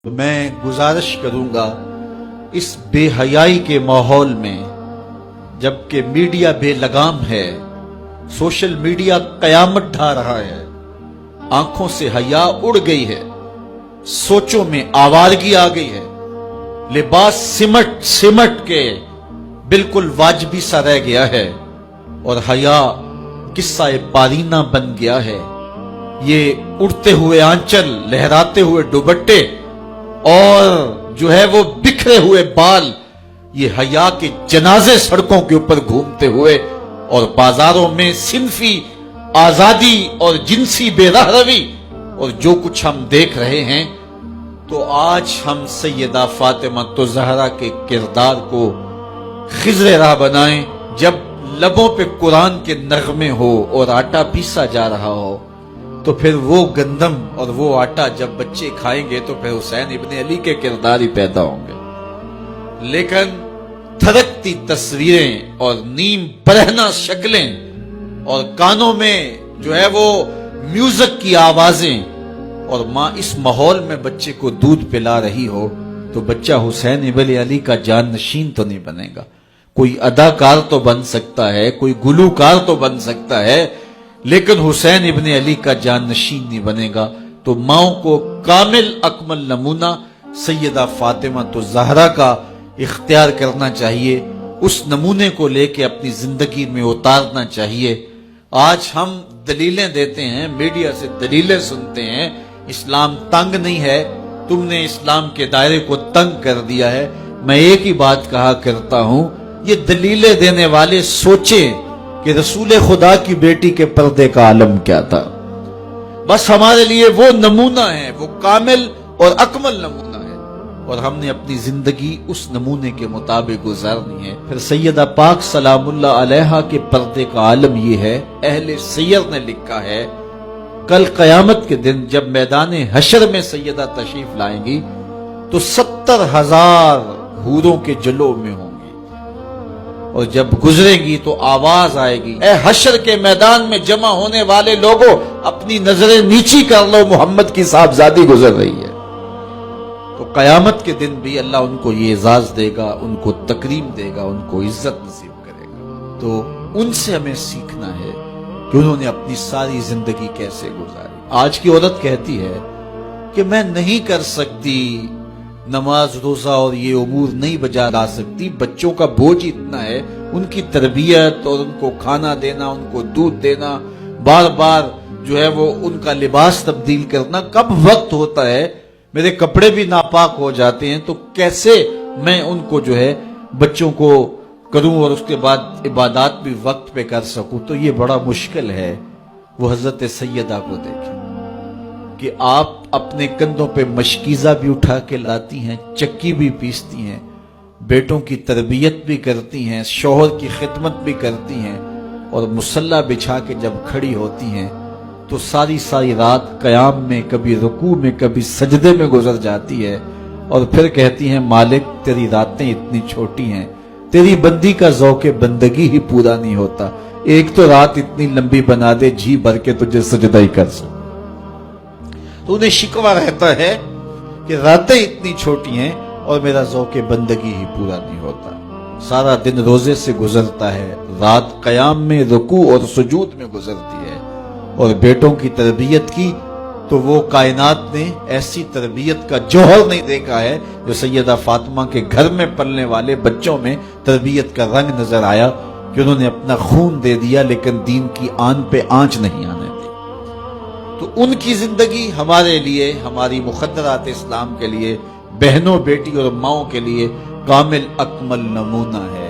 میں گزارش کروں گا اس بے حیائی کے ماحول میں، جبکہ میڈیا بے لگام ہے، سوشل میڈیا قیامت ڈھا رہا ہے، آنکھوں سے حیا اڑ گئی ہے، سوچوں میں آوارگی آ گئی ہے، لباس سمٹ کے بالکل واجبی سا رہ گیا ہے، اور حیا قصہ پارینہ بن گیا ہے۔ یہ اڑتے ہوئے آنچل، لہراتے ہوئے دوپٹے اور جو ہے وہ بکھرے ہوئے بال، یہ حیا کے جنازے سڑکوں کے اوپر گھومتے ہوئے، اور بازاروں میں صنفی آزادی اور جنسی بے رہروی اور جو کچھ ہم دیکھ رہے ہیں، تو آج ہم سیدہ فاطمہ زہرا کے کردار کو خضر راہ بنائیں۔ جب لبوں پہ قرآن کے نغمے ہو اور آٹا پیسا جا رہا ہو، تو پھر وہ گندم اور وہ آٹا جب بچے کھائیں گے تو پھر حسین ابن علی کے کردار ہی پیدا ہوں گے۔ لیکن تھرکتی تصویریں اور نیم برہنہ شکلیں اور کانوں میں جو ہے وہ میوزک کی آوازیں، اور ماں اس ماحول میں بچے کو دودھ پلا رہی ہو، تو بچہ حسین ابن علی کا جانشین تو نہیں بنے گا۔ کوئی اداکار تو بن سکتا ہے، کوئی گلوکار تو بن سکتا ہے، لیکن حسین ابن علی کا جانشین نہیں بنے گا۔ تو ماؤں کو کامل اکمل نمونہ سیدہ فاطمہ زہرا کا اختیار کرنا چاہیے، اس نمونے کو لے کے اپنی زندگی میں اتارنا چاہیے۔ آج ہم دلیلیں دیتے ہیں، میڈیا سے دلیلیں سنتے ہیں، اسلام تنگ نہیں ہے، تم نے اسلام کے دائرے کو تنگ کر دیا ہے۔ میں ایک ہی بات کہا کرتا ہوں، یہ دلیلیں دینے والے سوچیں کہ رسول خدا کی بیٹی کے پردے کا عالم کیا تھا۔ بس ہمارے لیے وہ نمونہ ہے، وہ کامل اور اکمل نمونہ ہے، اور ہم نے اپنی زندگی اس نمونے کے مطابق گزارنی ہے۔ پھر سیدہ پاک سلام اللہ علیہا کے پردے کا عالم یہ ہے، اہل سیر نے لکھا ہے، کل قیامت کے دن جب میدان حشر میں سیدہ تشریف لائیں گی تو 70,000 حوروں کے جلوہ میں ہوں گی، اور جب گزریں گی تو آواز آئے گی، اے حشر کے میدان میں جمع ہونے والے لوگوں، اپنی نظریں نیچی کر لو، محمد کی صاحبزادی گزر رہی ہے۔ تو قیامت کے دن بھی اللہ ان کو یہ اعزاز دے گا، ان کو تکریم دے گا، ان کو عزت نصیب کرے گا۔ تو ان سے ہمیں سیکھنا ہے کہ انہوں نے اپنی ساری زندگی کیسے گزاری۔ آج کی عورت کہتی ہے کہ میں نہیں کر سکتی نماز روزہ اور یہ امور نہیں بجا لا سکتی، بچوں کا بوجھ اتنا ہے، ان کی تربیت اور ان کو کھانا دینا، ان کو دودھ دینا، بار بار جو ہے وہ ان کا لباس تبدیل کرنا، کب وقت ہوتا ہے، میرے کپڑے بھی ناپاک ہو جاتے ہیں، تو کیسے میں ان کو جو ہے بچوں کو کروں اور اس کے بعد عبادات بھی وقت پہ کر سکوں؟ تو یہ بڑا مشکل ہے۔ وہ حضرت سیدہ کو دیکھیں کہ آپ اپنے کندھوں پہ مشکیزہ بھی اٹھا کے لاتی ہیں، چکی بھی پیستی ہیں، بیٹوں کی تربیت بھی کرتی ہیں، شوہر کی خدمت بھی کرتی ہیں، اور مصلی بچھا کے جب کھڑی ہوتی ہیں تو ساری رات قیام میں، کبھی رکوع میں، کبھی سجدے میں گزر جاتی ہے، اور پھر کہتی ہیں مالک تیری راتیں اتنی چھوٹی ہیں، تیری بندی کا ذوق بندگی ہی پورا نہیں ہوتا، ایک تو رات اتنی لمبی بنا دے جی بھر کے تجھے سجدہ ہی کر سکوں۔ تو انہیں شکوہ رہتا ہے کہ راتیں اتنی چھوٹی ہیں اور میرا ذوق بندگی ہی پورا نہیں ہوتا۔ سارا دن روزے سے گزرتا ہے، رات قیام میں، رکوع اور سجود میں گزرتی ہے، اور بیٹوں کی تربیت کی تو وہ کائنات نے ایسی تربیت کا جوہر نہیں دیکھا ہے جو سیدہ فاطمہ کے گھر میں پلنے والے بچوں میں تربیت کا رنگ نظر آیا، کہ انہوں نے اپنا خون دے دیا لیکن دین کی آن پہ آنچ نہیں آنے دی۔ تو ان کی زندگی ہمارے لیے، ہماری مقدرات اسلام کے لیے، بہنوں، بیٹی اور ماؤں کے لیے کامل اکمل نمونہ ہے۔